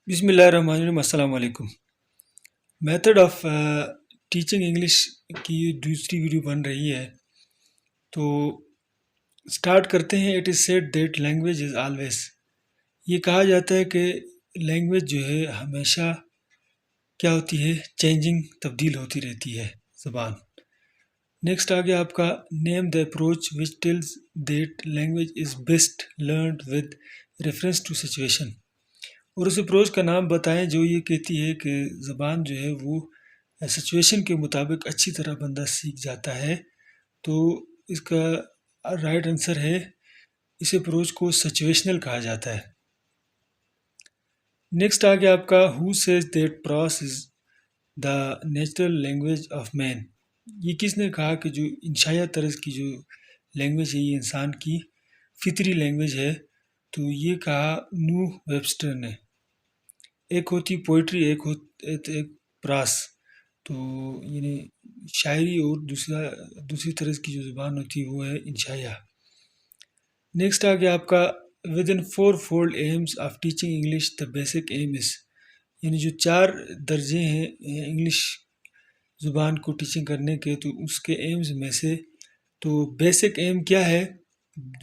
بسم اللہ الرحمن الرحیم، السلام علیکم۔ میتھڈ آف ٹیچنگ انگلش کی یہ دوسری ویڈیو بن رہی ہے، تو اسٹارٹ کرتے ہیں۔ It is said that language is always, یہ کہا جاتا ہے کہ لینگویج جو ہے ہمیشہ کیا ہوتی ہے، چینجنگ، تبدیل ہوتی رہتی ہے زبان۔ نیکسٹ آگے آپ کا name the approach which tells that language is best learned with reference to situation, اور اس اپروچ کا نام بتائیں جو یہ کہتی ہے کہ زبان جو ہے وہ سچویشن کے مطابق اچھی طرح بندہ سیکھ جاتا ہے۔ تو اس کا رائٹ آنسر ہے، اس اپروچ کو سچویشنل کہا جاتا ہے۔ نیکسٹ آگے آپ کا who says that prose is the natural language of man, یہ کس نے کہا کہ جو انشائیہ طرز کی جو لینگویج ہے یہ انسان کی فطری لینگویج ہے؟ تو یہ کہا نوح ویبسٹر نے۔ ایک ہوتی پوئٹری، ایک پراس، تو یعنی شاعری، اور دوسری طرز کی جو زبان ہوتی ہے وہ ہے انشائیہ۔ نیکسٹ آگے آپ کا with in four fold aims of teaching English the basic aim is, یعنی جو 4 درجے ہیں انگلش زبان کو ٹیچنگ کرنے کے، تو اس کے ایمز میں سے تو بیسک ایم کیا ہے،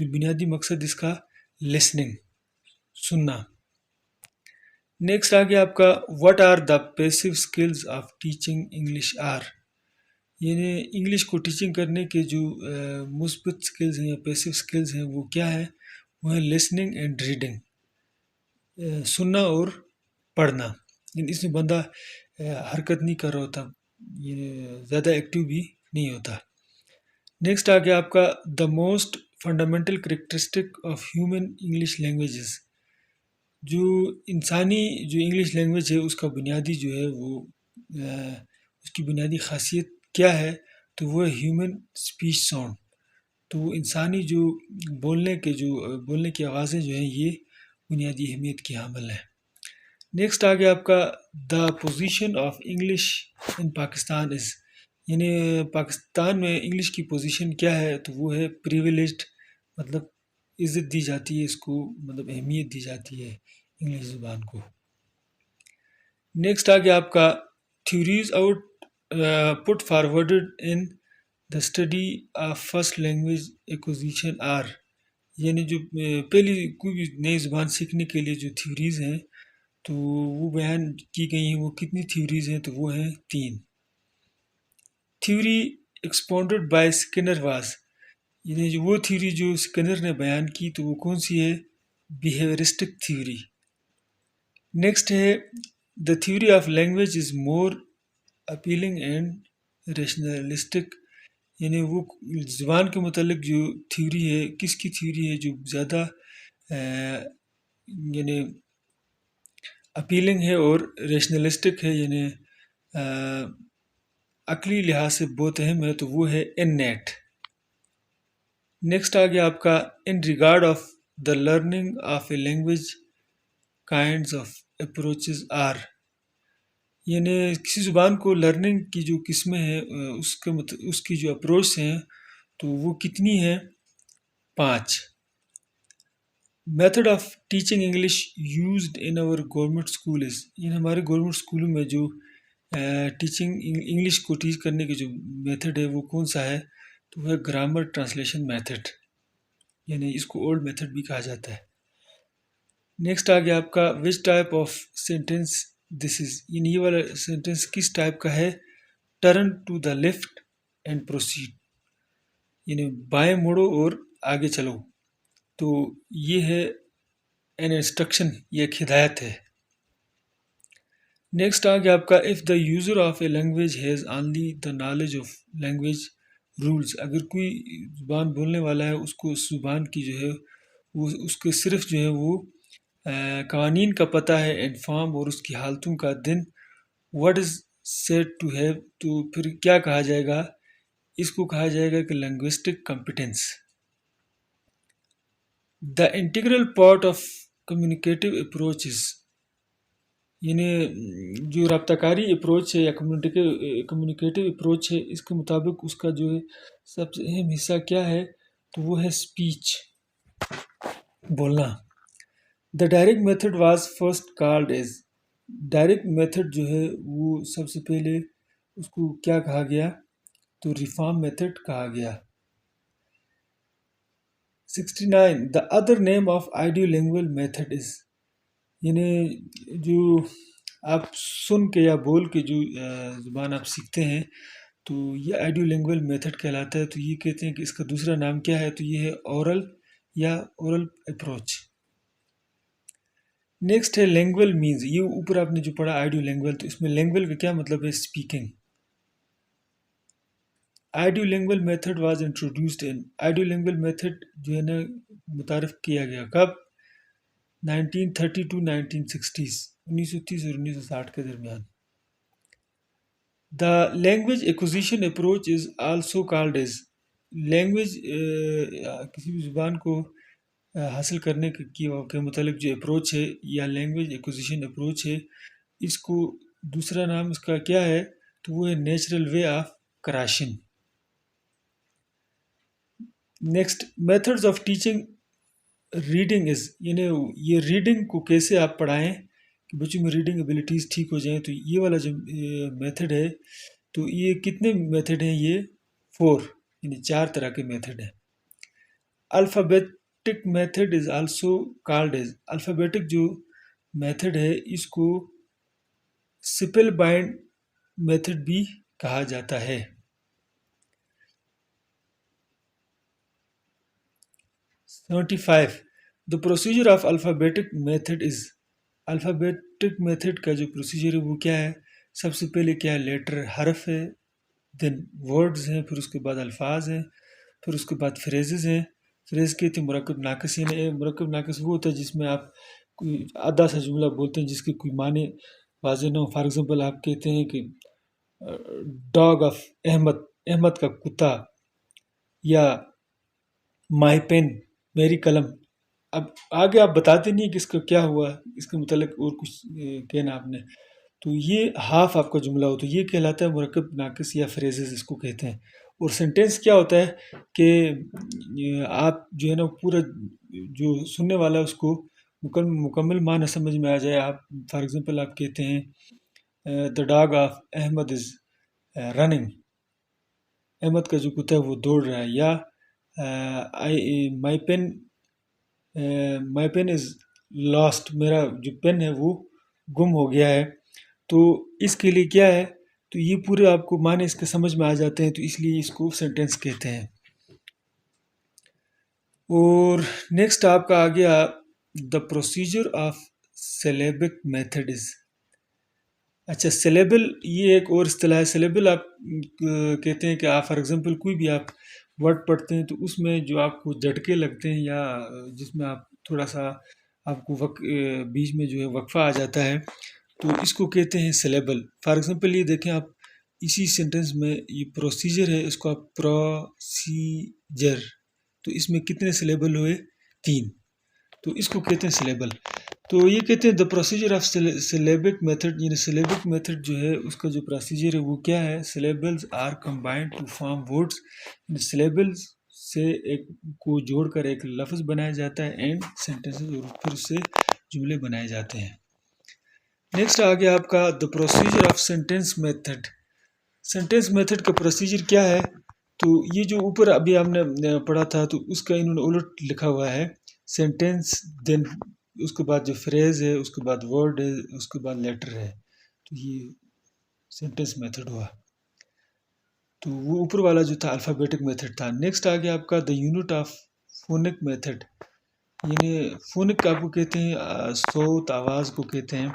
بنیادی مقصد اس کا لسننگ، سننا۔ نیکسٹ آگے آپ کا what are the passive skills of teaching English are, یعنی انگلش کو ٹیچنگ کرنے کے جو مثبت اسکلز ہیں یا پیسو اسکلز ہیں وہ کیا ہے؟ وہ ہے لسننگ اینڈ ریڈنگ، سننا اور پڑھنا، یعنی اس میں بندہ حرکت نہیں کر رہا ہوتا، یہ زیادہ ایکٹیو بھی نہیں ہوتا۔ نیکسٹ آگے آپ کا the most fundamental characteristic of human English languages, جو انسانی جو انگلش لینگویج ہے اس کا بنیادی جو ہے وہ اس کی بنیادی خاصیت کیا ہے؟ تو وہ ہے ہیومن اسپیچ ساؤنڈ، تو انسانی جو بولنے کی آوازیں جو ہیں یہ بنیادی اہمیت کی حامل ہیں۔ نیکسٹ آگے آپ کا دا پوزیشن آف انگلش ان پاکستان از، یعنی پاکستان میں انگلش کی پوزیشن کیا ہے؟ تو وہ ہے پریویلیجڈ، مطلب عزت دی جاتی ہے اس کو، مطلب اہمیت دی جاتی ہے انگلش زبان کو۔ نیکسٹ آگے آپ کا theories output forwarded in the study of first language acquisition are, یعنی جو پہلی کوئی بھی نئی زبان سیکھنے کے لیے جو تھیوریز ہیں تو وہ بیان کی گئی ہیں، وہ کتنی تھیوریز ہیں؟ تو وہ ہیں 3۔ تھیوری ایکسپونڈڈ بائی اسکنر واز، یعنی جو وہ تھیوری جو اسکنر نے بیان کی تو وہ کون سی ہے؟ Behaviouristic theory. نیکسٹ ہے the theory of language is more appealing and rationalistic, یعنی وہ زبان کے متعلق جو تھیوری ہے، کس کی تھیوری ہے جو زیادہ یعنی اپیلنگ ہے اور ریشنلسٹک ہے، یعنی عقلی لحاظ سے بہت اہم ہے، تو وہ ہے ان نیٹ۔ نیکسٹ آگے آپ کا in regard of the learning of a language kinds of approaches are, یعنی کسی زبان کو لرننگ کی جو قسمیں ہیں اس کی جو اپروچ ہیں تو وہ کتنی ہیں؟ 5۔ Method of teaching English used in our government schools, یعنی ہمارے گورنمنٹ اسکولوں میں جو ٹیچنگ انگلش کو ٹیچ کرنے کے جو میتھڈ ہے وہ کون سا ہے؟ تو وہ ہے گرامر ٹرانسلیشن میتھڈ، یعنی اس کو اولڈ میتھڈ بھی کہا جاتا ہے۔ نیکسٹ آگے آپ کا which type of sentence this is, یعنی یہ والا سینٹینس کس ٹائپ کا ہے؟ Turn to the left and proceed, یعنی بائیں مڑو اور آگے چلو، تو یہ ہے این انسٹرکشن، یہ ایک ہدایت ہے۔ نیکسٹ آگے آپ کا if the user of a language has only the knowledge of language rules, اگر کوئی زبان بولنے والا ہے اس کو اس زبان کی جو ہے وہ اس کے صرف جو ہے وہ قوانین کا پتہ ہے، انفارم اور اس کی حالتوں کا، then what is said to have, تو پھر کیا کہا جائے گا؟ اس کو کہا جائے گا کہ linguistic competence. The integral part of communicative approaches, یعنی جو رابطہ کاری اپروچ ہے یا کمیونیکیٹو اپروچ ہے، اس کے مطابق اس کا جو ہے سب سے اہم حصہ کیا ہے؟ تو وہ ہے اسپیچ، بولنا۔ The direct method was first called as, direct method جو ہے وہ سب سے پہلے اس کو کیا کہا گیا؟ تو ریفارم میتھڈ کہا گیا۔ 69 the other name of audio language method is, یعنی جو آپ سن کے یا بول کے جو زبان آپ سیکھتے ہیں تو یہ آئیڈیو لینگویج میتھڈ کہلاتا ہے۔ تو یہ کہتے ہیں کہ اس کا دوسرا نام کیا ہے؟ تو یہ ہے اورل یا اورل اپروچ۔ نیکسٹ ہے لینگویج مینز، یہ اوپر آپ نے جو پڑھا آئیڈیو لینگویج، تو اس میں لینگویج کا کیا مطلب ہے؟ Speaking. Audio language method was introduced in, audio language method جو ہے نا متعارف کیا گیا کب؟ 1930 ٹو 1960s، 1930 اور 1960 کے درمیان۔ The language acquisition approach is also called as, language کسی بھی زبان کو حاصل کرنے کے متعلق جو اپروچ ہے یا لینگویج ایکوزیشن اپروچ ہے، اس کو دوسرا نام اس کا کیا ہے؟ تو وہ ہے natural way of Krashen. Next methods of teaching reading is, یعنی یہ ریڈنگ کو کیسے آپ پڑھائیں کہ بچوں میں ریڈنگ ایبلٹیز ٹھیک ہو جائیں۔ تو یہ والا جو میتھڈ ہے، تو یہ کتنے میتھڈ ہیں؟ یہ 4، یعنی 4 طرح کے میتھڈ ہیں۔ Alphabetic method is also called as, alphabetic جو میتھڈ ہے اس کو سپل بائنڈ میتھڈ بھی کہا جاتا ہے۔ 75 دا procedure of alphabetic method is, alphabetic method کا جو پروسیجر ہے وہ کیا ہے؟ سب سے پہلے کیا ہے؟ لیٹر حرف ہے، دین ورڈز ہیں، پھر اس کے بعد الفاظ ہیں، پھر اس کے بعد فریزز ہیں۔ فریز کہتے ہیں مرکب ناقص، یعنی مرکب ناقص وہ ہوتا ہے جس میں آپ کوئی آدھا سا جملہ بولتے ہیں جس کے کوئی معنی واضح نہ ہو۔ فار ایگزامپل آپ کہتے ہیں کہ ڈاگ آف احمد، احمد کا کتا، یا مائی پین، میری قلم۔ اب آگے آپ بتاتے نہیں کہ اس کا کیا ہوا، اس کے متعلق اور کچھ کہنا آپ نے، تو یہ ہاف آپ کا جملہ ہو تو یہ کہلاتا ہے مرکب ناقص یا فریزز اس کو کہتے ہیں۔ اور سینٹینس کیا ہوتا ہے کہ آپ جو ہے نا پورا جو سننے والا اس کو مکمل معنی سمجھ میں آ جائے۔ آپ فار ایگزامپل آپ کہتے ہیں the dog of Ahmed is running, Ahmed کا جو کتا ہے وہ دوڑ رہا ہے، یا مائی پین از لاسٹ، میرا جو پین ہے وہ گم ہو گیا ہے۔ تو اس کے لیے کیا ہے؟ تو یہ پورے آپ کو معنی اس کے سمجھ میں آ جاتے ہیں، تو اس لیے اس کو سینٹینس کہتے ہیں۔ اور نیکسٹ آپ کا آ گیا the procedure of syllabic method is, اچھا سلیبل یہ ایک اور اصطلاح ہے۔ سلیبل آپ کہتے ہیں کہ آپ فار ایگزامپل کوئی بھی آپ ورڈ پڑھتے ہیں تو اس میں جو آپ کو جھٹکے لگتے ہیں یا جس میں آپ تھوڑا سا آپ کو بیچ میں جو ہے وقفہ آ جاتا ہے، تو اس کو کہتے ہیں سلیبل۔ فار ایگزامپل یہ دیکھیں آپ اسی سینٹینس میں یہ پروسیجر ہے، اس کو آپ پروسیجر، تو اس میں کتنے سلیبل ہوئے؟ 3، تو اس کو کہتے ہیں سلیبل۔ تو یہ کہتے ہیں دا پروسیجر آف سلیبک میتھڈ، یعنی سلیبک میتھڈ جو ہے اس کا جو پروسیجر ہے وہ کیا ہے؟ Syllables are combined to form words, یعنی سلیبلز سے ایک کو جوڑ کر ایک لفظ بنایا جاتا ہے، اینڈ سینٹینسز، اور پھر اس سے جملے بنائے جاتے ہیں۔ نیکسٹ آ گیا آپ کا دا procedure of sentence method. Sentence method کا پروسیجر کیا ہے؟ تو یہ جو اوپر ابھی آپ نے پڑھا تھا تو اس کا انہوں نے الٹ لکھا ہوا ہے، سینٹینس دین اس کے بعد جو فریز ہے، اس کے بعد ورڈ ہے، اس کے بعد لیٹر ہے، تو یہ سینٹینس میتھڈ ہوا۔ تو وہ اوپر والا جو تھا الفابیٹک میتھڈ تھا۔ نیکسٹ آ گیا آپ کا دا یونٹ آف فونک میتھڈ، یعنی فونک آپ کو کہتے ہیں صوت، آواز کو کہتے ہیں۔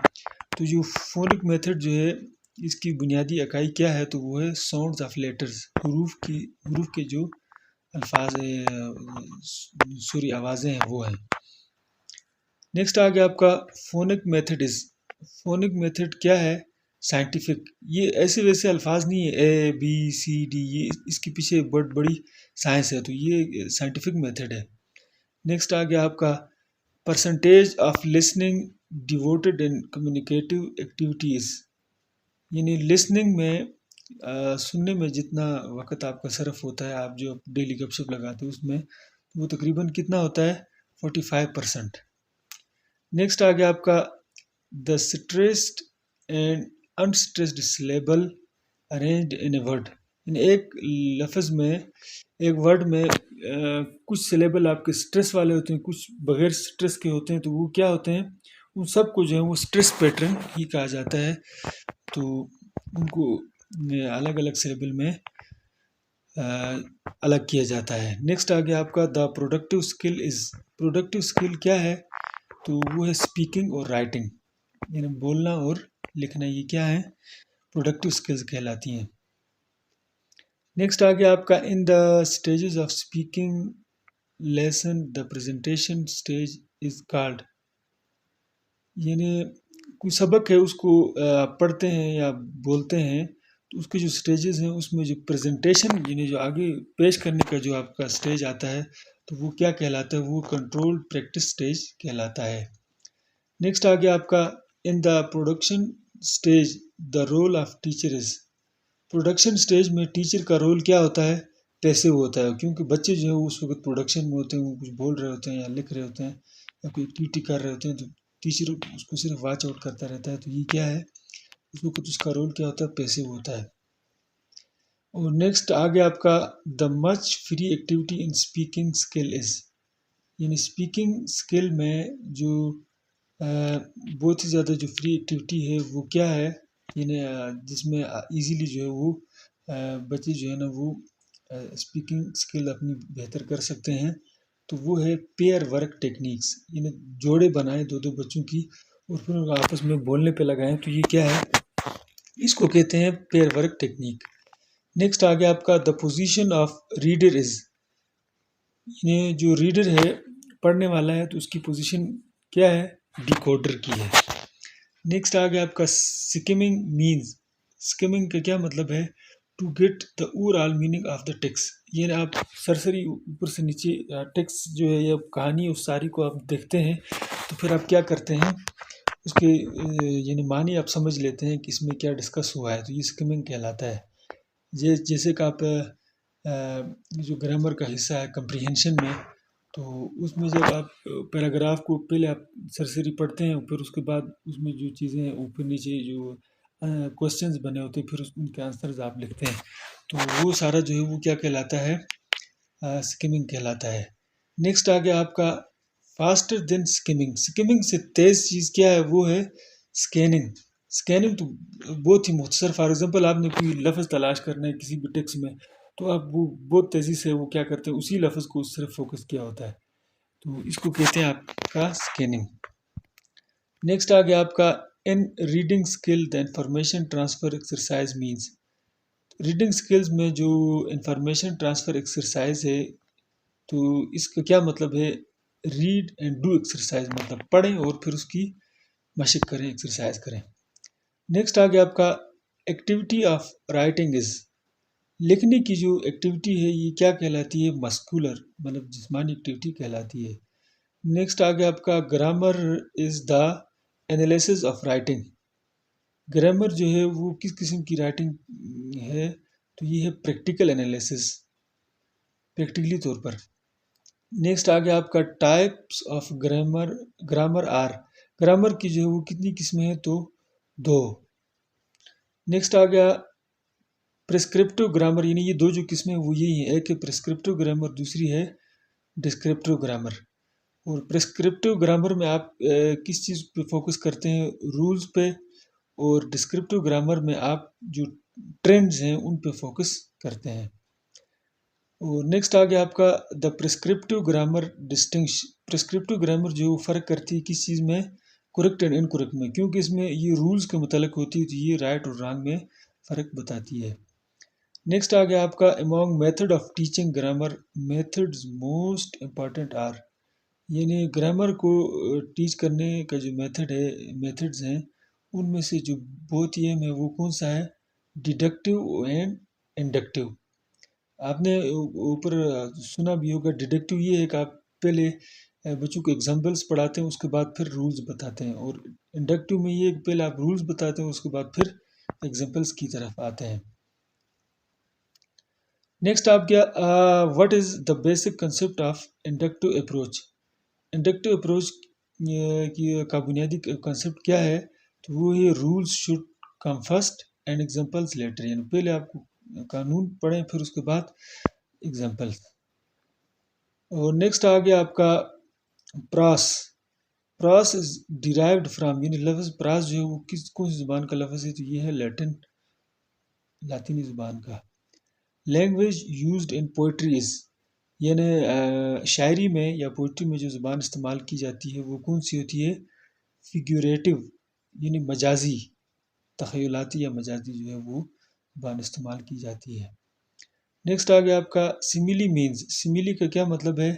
تو جو فونک میتھڈ جو ہے اس کی بنیادی اکائی کیا ہے؟ تو وہ ہے ساؤنڈز آف لیٹرز، حروف کے جو الفاظ سوری آوازیں ہیں وہ ہیں۔ نیکسٹ آ گیا آپ کا فونک میتھڈ از، فونک میتھڈ کیا ہے؟ سائنٹیفک، یہ ایسے ویسے الفاظ نہیں ہے اے بی سی ڈی، یہ اس کے پیچھے بڑی سائنس ہے، تو یہ سائنٹیفک میتھڈ ہے۔ نیکسٹ آ گیا آپ کا percentage of listening devoted in communicative activities, یعنی لسننگ میں سننے میں جتنا وقت آپ کا صرف ہوتا ہے، آپ جو ڈیلی گپ شپ لگاتے ہیں اس میں، وہ تقریباً کتنا ہوتا ہے؟ 45%۔ نیکسٹ آ گیا آپ کا دا stressed and unstressed syllable arranged in a word. یعنی ایک لفظ میں ایک ورڈ میں کچھ سلیبل آپ کے سٹریس والے ہوتے ہیں، کچھ بغیر سٹریس کے ہوتے ہیں، تو وہ کیا ہوتے ہیں، ان سب کو جو ہے وہ سٹریس پیٹرن ہی کہا جاتا ہے. تو ان کو الگ الگ سلیبل میں الگ کیا جاتا ہے. نیکسٹ آ گیا آپ کا the productive skill is. Productive skill کیا ہے؟ تو وہ ہے اسپیکنگ اور رائٹنگ، یعنی بولنا اور لکھنا. یہ کیا ہے؟ پروڈکٹیو اسکلز کہلاتی ہیں. نیکسٹ آ گیا آپ کا in the stages of speaking lesson the presentation stage is called. یعنی کوئی سبق ہے، اس کو پڑھتے ہیں یا بولتے ہیں، تو اس کے جو سٹیجز ہیں اس میں جو پریزنٹیشن یعنی جو آگے پیش کرنے کا جو آپ کا سٹیج آتا ہے تو وہ کیا کہلاتا ہے؟ وہ کنٹرول پریکٹس سٹیج کہلاتا ہے. نیکسٹ آ گیا آپ کا in the production stage the role of teacher is. Production stage میں ٹیچر کا رول کیا ہوتا ہے؟ پیسو ہوتا ہے، کیونکہ بچے جو ہیں اس وقت پروڈکشن میں ہوتے ہیں، وہ کچھ بول رہے ہوتے ہیں یا لکھ رہے ہوتے ہیں یا کوئی ایکٹیویٹی کر رہے ہوتے ہیں، تو ٹیچر اس کو صرف واچ آؤٹ کرتا رہتا ہے. تو یہ کیا ہے؟ اس وقت اس کا رول کیا ہوتا ہے؟ پیسو ہوتا ہے. اور نیکسٹ آ گیا آپ کا the much free activity in speaking skill is. یعنی اسپیکنگ اسکل میں جو بہت ہی زیادہ جو فری ایکٹیویٹی ہے وہ کیا ہے؟ یعنی جس میں ایزیلی جو ہے وہ بچے جو ہے نا وہ اسپیکنگ اسکل اپنی بہتر کر سکتے ہیں. تو وہ ہے پیئر ورک ٹیکنیکس. یعنی جوڑے بنائیں دو بچوں کی اور پھر ان کو آپس میں بولنے پہ لگائیں. تو یہ کیا ہے؟ اس کو کہتے ہیں پیئر ورک ٹیکنیک. نیکسٹ آ گیا آپ کا the position of reader is. یعنی جو ریڈر ہے، پڑھنے والا ہے، تو اس کی پوزیشن کیا ہے؟ ڈیکوڈر کی ہے. نیکسٹ آ گیا آپ کا سکمنگ مینز. سکمنگ کا کیا مطلب ہے؟ To get the overall meaning of the text. یعنی آپ سرسری اوپر سے نیچے ٹیکسٹ جو ہے یا کہانی اس ساری کو آپ دیکھتے ہیں تو پھر آپ کیا کرتے ہیں؟ اس کے یعنی معنی آپ سمجھ لیتے ہیں کہ اس میں کیا ڈسکس ہوا ہے. تو یہ سکمنگ کہلاتا ہے. جیسے کہ آپ جو گرامر کا حصہ ہے کمپریہنشن میں، تو اس میں جب آپ پیراگراف کو پہلے آپ سرسری پڑھتے ہیں، پھر اس کے بعد اس میں جو چیزیں اوپر نیچے جو کوشچنز بنے ہوتے ہیں، پھر ان کے آنسرز آپ لکھتے ہیں. تو وہ سارا جو ہے وہ کیا کہلاتا ہے؟ سکمنگ کہلاتا ہے. نیکسٹ آ گیا آپ کا فاسٹر دین سکمنگ. سکمنگ سے تیز چیز کیا ہے؟ وہ ہے اسکیننگ. اسکیننگ تو بہت ہی مختصر. فار ایگزامپل آپ نے کوئی لفظ تلاش کرنا ہے کسی بھی ٹیکسٹ میں، تو آپ وہ بہت تیزی سے وہ کیا کرتے ہیں؟ اسی لفظ کو صرف فوکس کیا ہوتا ہے. تو اس کو کہتے ہیں آپ کا اسکیننگ. نیکسٹ آ گیا آپ کا in reading skill the information transfer exercise means. Reading skills میں جو انفارمیشن ٹرانسفر ایکسرسائز ہے، تو اس کا کیا مطلب ہے؟ ریڈ اینڈ ڈو ایکسرسائز، مطلب پڑھیں اور پھر اس کی مشق کریں، ایکسرسائز کریں. نیکسٹ آ گیا آپ کا ایکٹیویٹی آف رائٹنگ از. لکھنے کی جو ایکٹیویٹی ہے یہ کیا کہلاتی ہے؟ مسکولر، مطلب جسمانی ایکٹیویٹی کہلاتی ہے. نیکسٹ آ گیا آپ کا grammar is the analysis of writing. Grammar جو ہے وہ کس قسم کی رائٹنگ ہے؟ تو یہ ہے پریکٹیکل انالیسس، پریکٹیکلی طور پر. نیکسٹ آ گیا آپ کا types of grammar are. Grammar کی جو ہے وہ کتنی قسمیں ہیں؟ تو 2. نیکسٹ آ گیا پرسکرپٹیو گرامر. یعنی یہ 2 جو قسمیں وہ یہی ہیں، ایک ہے پرسکرپٹیو گرامر، دوسری ہے ڈسکرپٹیو گرامر. اور پرسکرپٹیو گرامر میں آپ کس چیز پہ فوکس کرتے ہیں؟ رولز پہ. اور ڈسکرپٹیو گرامر میں آپ جو ٹرینڈز ہیں ان پہ فوکس کرتے ہیں. اور نیکسٹ آ گیا آپ کا دا پرسکرپٹیو گرامر ڈسٹنگش. پرسکرپٹیو گرامر جو وہ فرق کرتی ہے کس چیز میں؟ کریکٹ اینڈ انکریکٹ میں، کیونکہ اس میں یہ رولز کے متعلق ہوتی ہے، تو یہ رائٹ اور رانگ میں فرق بتاتی ہے. نیکسٹ آ گیا آپ کا among method of teaching grammar methods most important are. یعنی گرامر کو ٹیچ کرنے کا جو میتھڈز ہیں ان میں سے جو بہت ہی اہم ہے وہ کون سا ہے؟ Deductive and inductive. آپ نے اوپر سنا بھی ہوگا. ڈیڈکٹیو یہ ہے کہ آپ پہلے بچوں کو ایگزامپلس پڑھاتے ہیں، اس کے بعد پھر رولز بتاتے ہیں. اور انڈکٹیو میں یہ کہ پہلے آپ رولز بتاتے ہیں، اس کے بعد پھر ایگزامپلس کی طرف آتے ہیں. نیکسٹ آپ کیا what is the basic concept of inductive approach. Inductive approach کا بنیادی کنسیپٹ کیا ہے؟ تو وہ یہ rules should come first and examples later, یعنی پہلے آپ کو قانون پڑھیں پھر اس کے بعد ایگزامپلس. اور نیکسٹ آ گیا آپ کا پراس. پراس از ڈیرائیوڈ فرام، یعنی لفظ پراس جو ہے وہ کون سی زبان کا لفظ ہے؟ تو یہ ہے لاطینی زبان کا. لینگویج یوزڈ ان پوئٹری از، یعنی شاعری میں یا پوئٹری میں جو زبان استعمال کی جاتی ہے وہ کون سی ہوتی ہے؟ فیگوریٹو، یعنی مجازی، تخیلاتی یا مجازی جو ہے وہ زبان استعمال کی جاتی ہے. نیکسٹ آ گیا آپ کا سیملی مینز. سیملی کا کیا مطلب ہے؟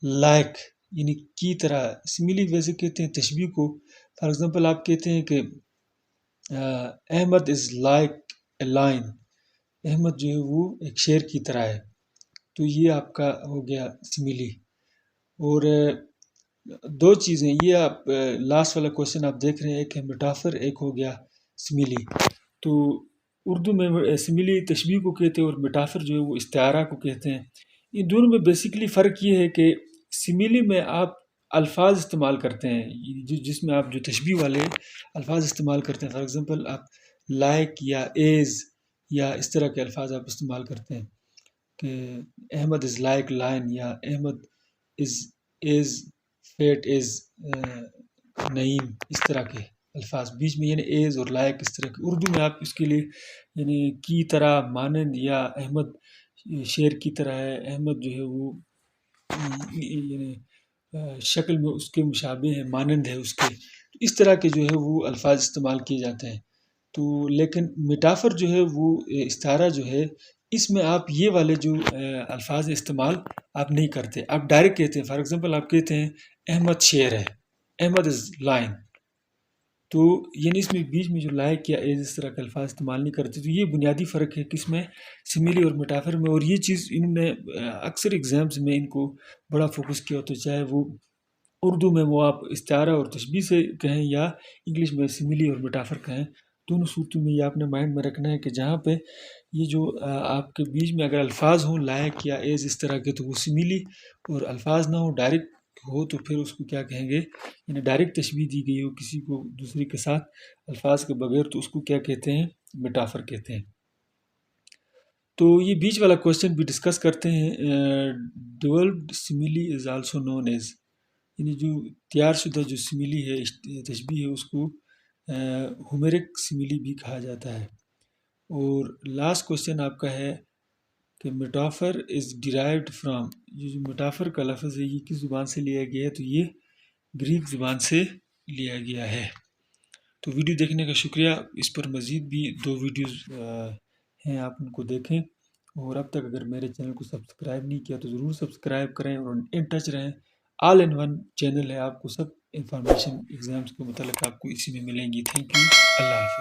لائک، یعنی کی طرح. سیملی ویسے کہتے ہیں تشبیہ کو. فار ایگزامپل آپ کہتے ہیں کہ Ahmed is like a lion, Ahmed جو ہے وہ ایک شیر کی طرح ہے. تو یہ آپ کا ہو گیا سیملی. اور دو چیزیں یہ آپ لاسٹ والا کوشچن آپ دیکھ رہے ہیں، ایک ہے میٹافر، ایک ہو گیا سیملی. تو اردو میں سیملی تشبیہ کو کہتے ہیں اور میٹافر جو ہے وہ استعارہ کو کہتے ہیں. ان دونوں میں بیسیکلی فرق یہ ہے کہ سیملی میں آپ الفاظ استعمال کرتے ہیں جس میں آپ جو تشبیہ والے الفاظ استعمال کرتے ہیں. فار ایگزامپل آپ لائک یا ایز یا اس طرح کے الفاظ آپ استعمال کرتے ہیں کہ احمد از لائک لائن، یا احمد از ایز فیٹ از نعیم، اس طرح کے الفاظ بیچ میں، یعنی ایز اور لائک اس طرح کے. اردو میں آپ اس کے لیے یعنی کی طرح، مانند، یا احمد شیر کی طرح ہے، احمد جو ہے وہ یعنی شکل میں اس کے مشابہ ہے، مانند ہے اس کے. اس طرح کے جو ہے وہ الفاظ استعمال کیے جاتے ہیں. تو لیکن میٹافر جو ہے وہ استعارہ جو ہے، اس میں آپ یہ والے جو الفاظ استعمال آپ نہیں کرتے، آپ ڈائریکٹ کہتے ہیں. فار ایگزامپل آپ کہتے ہیں احمد شیر ہے، احمد از لائن. تو یعنی اس میں بیچ میں جو لائک یا ایز اس طرح کے الفاظ استعمال نہیں کرتے. تو یہ بنیادی فرق ہے کس میں؟ سیملی اور میٹافر میں. اور یہ چیز انہوں نے اکثر ایگزامز میں ان کو بڑا فوکس کیا ہوتا ہے، چاہے وہ اردو میں وہ آپ استعارہ اور تشبیہ سے کہیں یا انگلش میں سیملی اور میٹافر کہیں. دونوں صورتوں میں یہ آپ نے مائنڈ میں رکھنا ہے کہ جہاں پہ یہ جو آپ کے بیچ میں اگر الفاظ ہوں لائک یا ایز اس طرح کے تو وہ سیملی، اور الفاظ نہ ہو ڈائریکٹ ہو تو پھر اس کو کیا کہیں گے؟ یعنی ڈائریکٹ تشبیہ دی گئی ہو کسی کو دوسرے کے ساتھ الفاظ کے بغیر، تو اس کو کیا کہتے ہیں؟ میٹافر کہتے ہیں. تو یہ بیچ والا کوشچن بھی ڈسکس کرتے ہیں. Developed simply is also known as, یعنی جو تیار شدہ جو سیملی ہے، تشبیہ ہے، اس کو ہومیرک سیملی بھی کہا جاتا ہے. اور لاسٹ کوشچن آپ کا ہے کہ میٹافر از ڈیرائیوڈ فرام، یہ جو میٹافر کا لفظ ہے یہ کس زبان سے لیا گیا ہے؟ تو یہ گریک زبان سے لیا گیا ہے. تو ویڈیو دیکھنے کا شکریہ. اس پر مزید بھی 2 ویڈیوز ہیں، آپ ان کو دیکھیں. اور اب تک اگر میرے چینل کو سبسکرائب نہیں کیا تو ضرور سبسکرائب کریں اور ان ٹچ رہیں. آل ان ون چینل ہے، آپ کو سب انفارمیشن ایگزامس کے متعلق آپ کو اسی میں ملیں گی. Thank you. اللہ حافظ.